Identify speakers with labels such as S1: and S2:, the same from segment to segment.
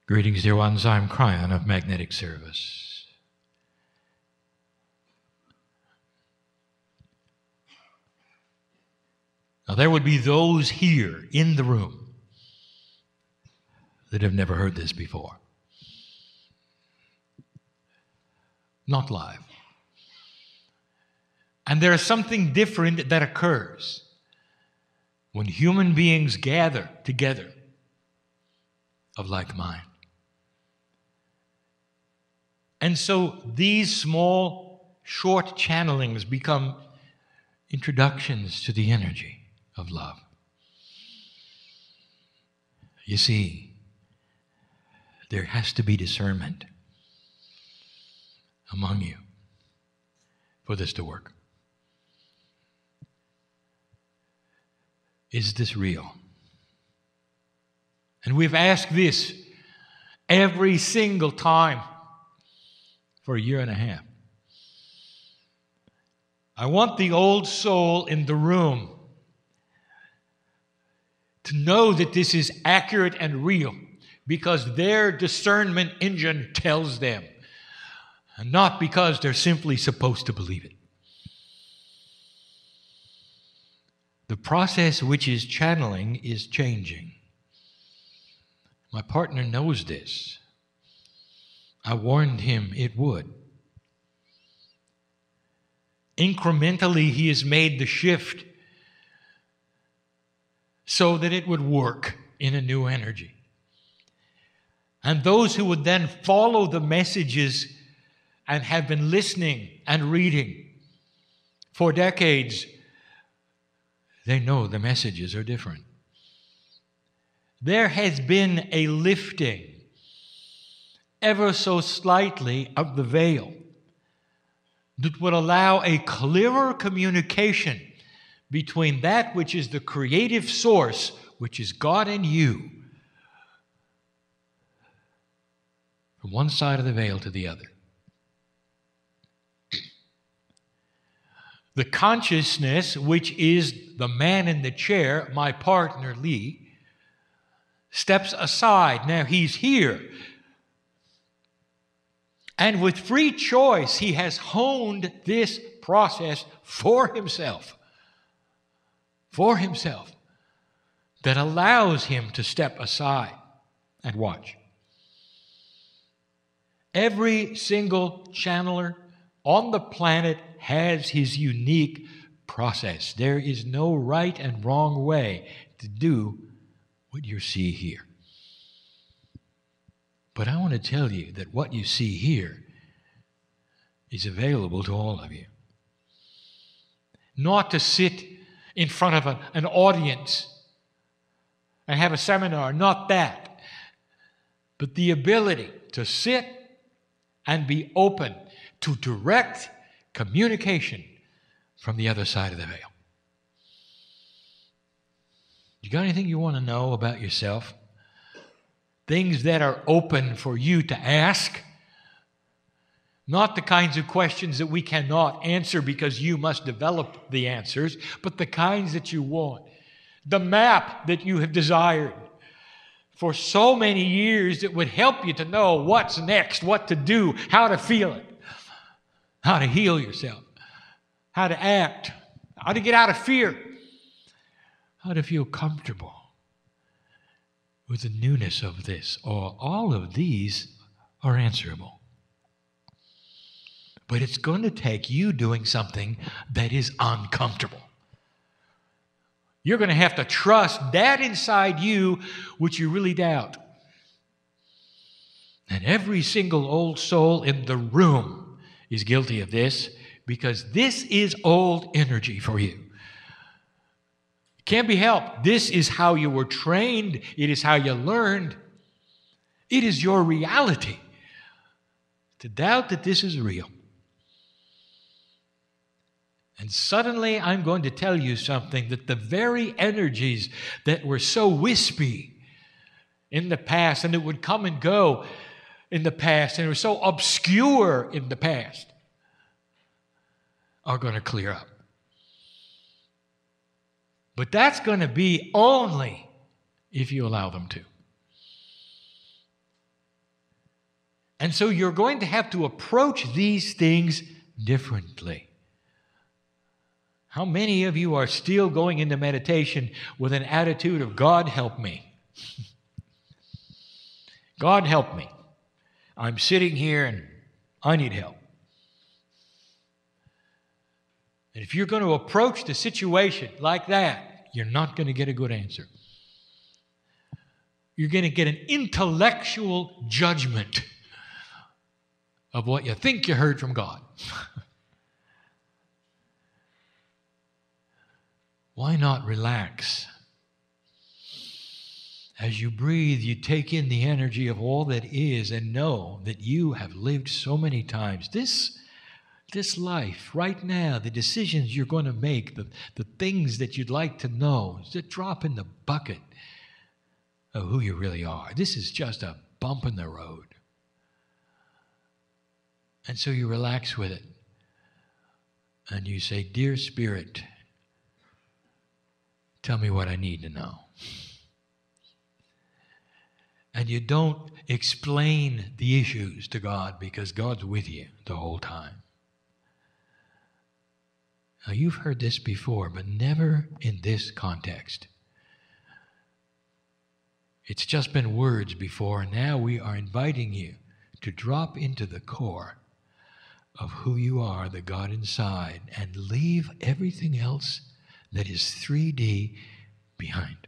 S1: Greetings, dear ones. I'm Kryon of Magnetic Service. Now, there would be those here in the room that have never heard this before. Not live. And there is something different that occurs when human beings gather together of like mind. And so these small, short channelings become introductions to the energy of love. You see, there has to be discernment among you for this to work. Is this real? And we've asked this every single time for a year and a half. I want the old soul in the room to know that this is accurate and real because their discernment engine tells them, and not because they're simply supposed to believe it. The process which is channeling is changing. My partner knows this. I warned him it would. Incrementally, he has made the shift so that it would work in a new energy. And those who would then follow the messages and have been listening and reading for decades, they know the messages are different. There has been a lifting, ever so slightly, of the veil that would allow a clearer communication between that which is the creative source, which is God and you, from one side of the veil to the other. The consciousness, which is the man in the chair, my partner Lee, steps aside. Now he's here. And with free choice, he has honed this process for himself. For himself. That allows him to step aside and watch. Every single channeler on the planet has his unique process. There is no right and wrong way to do what you see here. But I want to tell you that what you see here is available to all of you. Not to sit in front of an audience and have a seminar, not that. But the ability to sit and be open to direct communication from the other side of the veil. You got anything you want to know about yourself? Things that are open for you to ask? Not the kinds of questions that we cannot answer because you must develop the answers, but the kinds that you want. The map that you have desired for so many years that would help you to know what's next, what to do, how to feel it, how to heal yourself, how to act, how to get out of fear, how to feel comfortable with the newness of this. All of these are answerable. But it's going to take you doing something that is uncomfortable. You're going to have to trust that inside you which you really doubt. And every single old soul in the room is guilty of this because this is old energy for you. It can't be helped. This is how you were trained. It is how you learned. It is your reality. To doubt that this is real. And suddenly I'm going to tell you something, that the very energies that were so wispy in the past and that would come and go in the past and were so obscure in the past are going to clear up. But that's going to be only if you allow them to. And so you're going to have to approach these things differently. How many of you are still going into meditation with an attitude of, God help me? God help me. I'm sitting here and I need help. And if you're going to approach the situation like that, you're not going to get a good answer. You're going to get an intellectual judgment of what you think you heard from God. Why not relax? As you breathe, you take in the energy of all that is and know that you have lived so many times. This life, right now, the decisions you're going to make, the things that you'd like to know, is a drop in the bucket of who you really are. This is just a bump in the road. And so you relax with it. And you say, Dear Spirit, tell me what I need to know. And you don't explain the issues to God because God's with you the whole time. Now, you've heard this before, but never in this context. It's just been words before, and now we are inviting you to drop into the core of who you are, the God inside, and leave everything else that is 3D behind.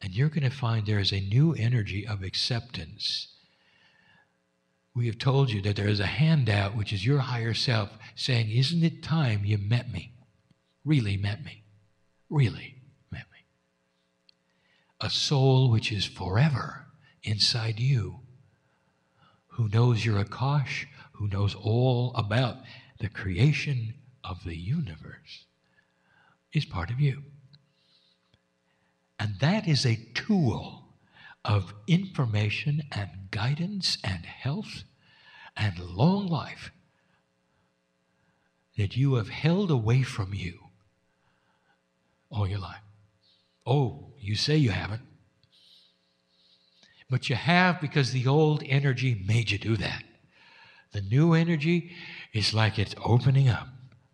S1: And you're going to find there is a new energy of acceptance. We have told you that there is a handout, which is your higher self, saying, isn't it time you met me? Really met me. Really met me. A soul which is forever inside you, who knows your Akash, who knows all about the creation of the universe, is part of you. And that is a tool of information and guidance and health and long life that you have held away from you all your life. Oh, you say you haven't. But you have because the old energy made you do that. The new energy is like it's opening up.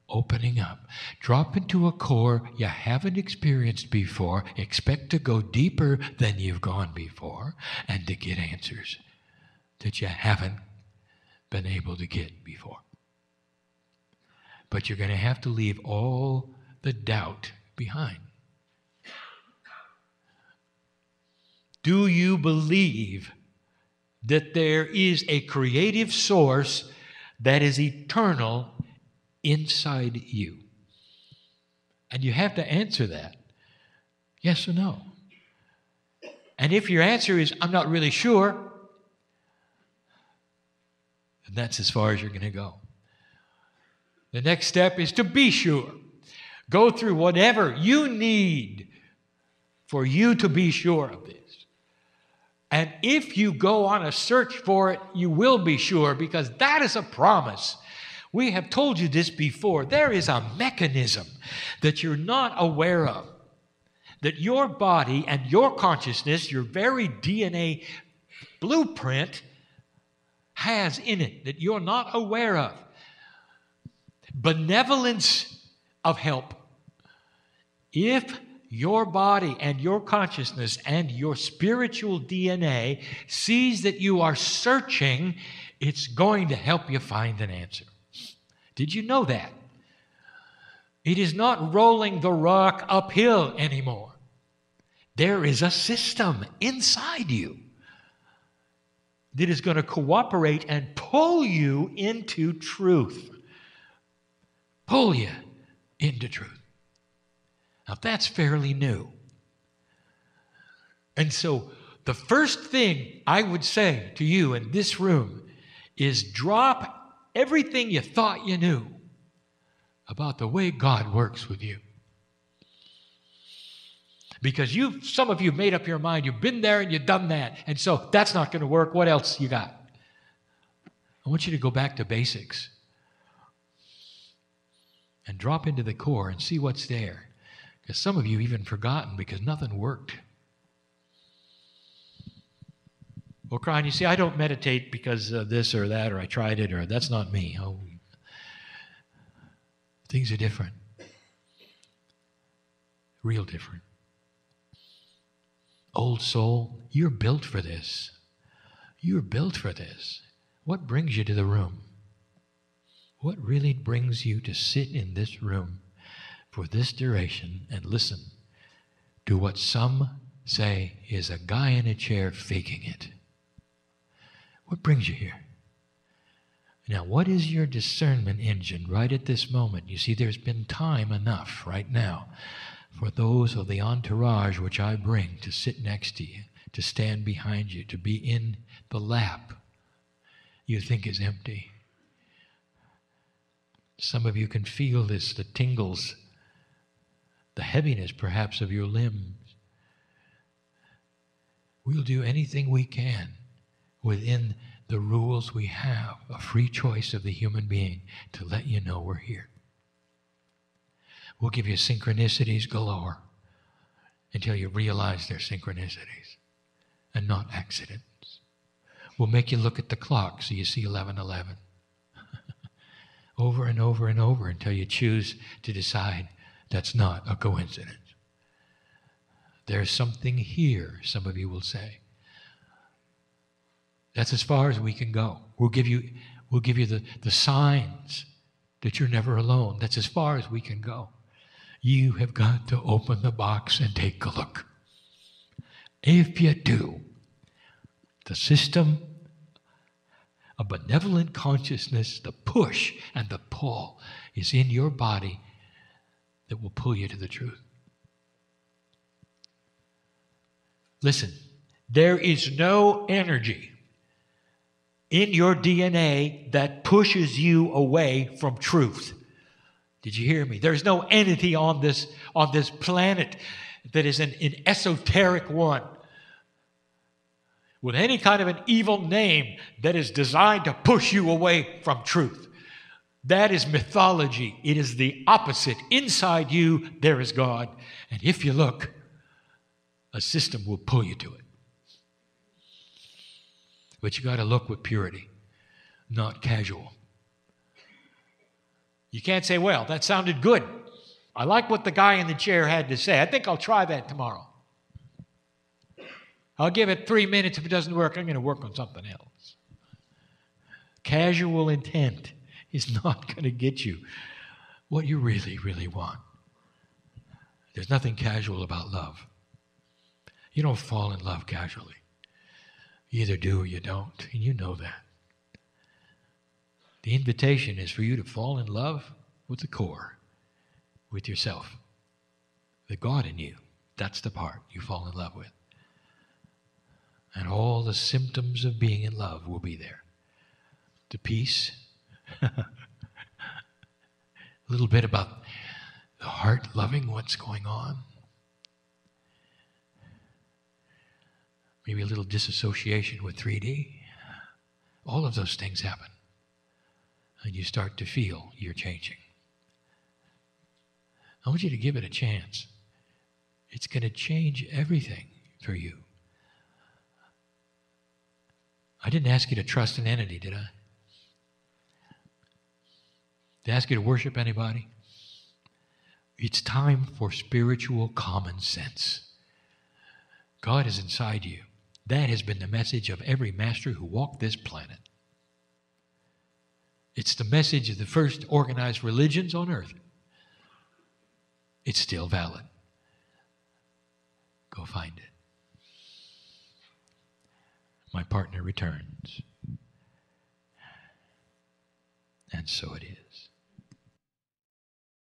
S1: Opening up. Drop into a core you haven't experienced before. Expect to go deeper than you've gone before and to get answers that you haven't been able to get before. But you're going to have to leave all the doubt behind. Do you believe that there is a creative source that is eternal inside you? And you have to answer that. Yes or no? And if your answer is, I'm not really sure, then that's as far as you're going to go. The next step is to be sure. Go through whatever you need for you to be sure of this. And if you go on a search for it, you will be sure, because that is a promise. We have told you this before. There is a mechanism that you're not aware of, that your body and your consciousness, your very DNA blueprint, has in it that you're not aware of. Benevolence of help. If your body and your consciousness and your spiritual DNA sees that you are searching, it's going to help you find an answer. Did you know that? It is not rolling the rock uphill anymore. There is a system inside you that is going to cooperate and pull you into truth. Pull you into truth. Now that's fairly new. And so the first thing I would say to you in this room is drop everything you thought you knew about the way God works with you. Because some of you made up your mind, you've been there and you've done that, and so that's not going to work. What else you got? I want you to go back to basics and drop into the core and see what's there. Because some of you even forgotten because nothing worked. Well, Kryon, you see, I don't meditate because of this or that, or I tried it, or that's not me. Oh, things are different. Real different. Old soul, you're built for this. You're built for this. What brings you to the room? What really brings you to sit in this room for this duration and listen to what some say is a guy in a chair faking it? What brings you here? Now, what is your discernment engine right at this moment? You see, there's been time enough right now for those of the entourage which I bring to sit next to you, to stand behind you, to be in the lap you think is empty. Some of you can feel this, the tingles, the heaviness perhaps of your limbs. We'll do anything we can within the rules we have, a free choice of the human being, to let you know we're here. We'll give you synchronicities galore until you realize they're synchronicities and not accidents. We'll make you look at the clock so you see 11:11. Over and over and over until you choose to decide that's not a coincidence. There's something here, some of you will say. That's as far as we can go. We'll give you the signs that you're never alone. That's as far as we can go. You have got to open the box and take a look. If you do, the system of benevolent consciousness, the push and the pull is in your body that will pull you to the truth. Listen, there is no energy in your DNA that pushes you away from truth. Did you hear me? There's no entity on this planet that is an esoteric one with any kind of an evil name that is designed to push you away from truth. That is mythology. It is the opposite. Inside you, there is God. And if you look, a system will pull you to it. But you got to look with purity, not casual. You can't say, well, that sounded good. I like what the guy in the chair had to say. I think I'll try that tomorrow. I'll give it 3 minutes. If it doesn't work, I'm going to work on something else. Casual intent is not going to get you what you really, really want. There's nothing casual about love. You don't fall in love casually. You either do or you don't, and you know that. The invitation is for you to fall in love with the core, with yourself. The God in you, that's the part you fall in love with. And all the symptoms of being in love will be there. The peace, a little bit about the heart loving what's going on. Maybe a little disassociation with 3D. All of those things happen. And you start to feel you're changing. I want you to give it a chance. It's going to change everything for you. I didn't ask you to trust an entity, did I? Did I ask you to worship anybody? It's time for spiritual common sense. God is inside you. That has been the message of every master who walked this planet. It's the message of the first organized religions on earth. It's still valid. Go find it. My partner returns. And so it is.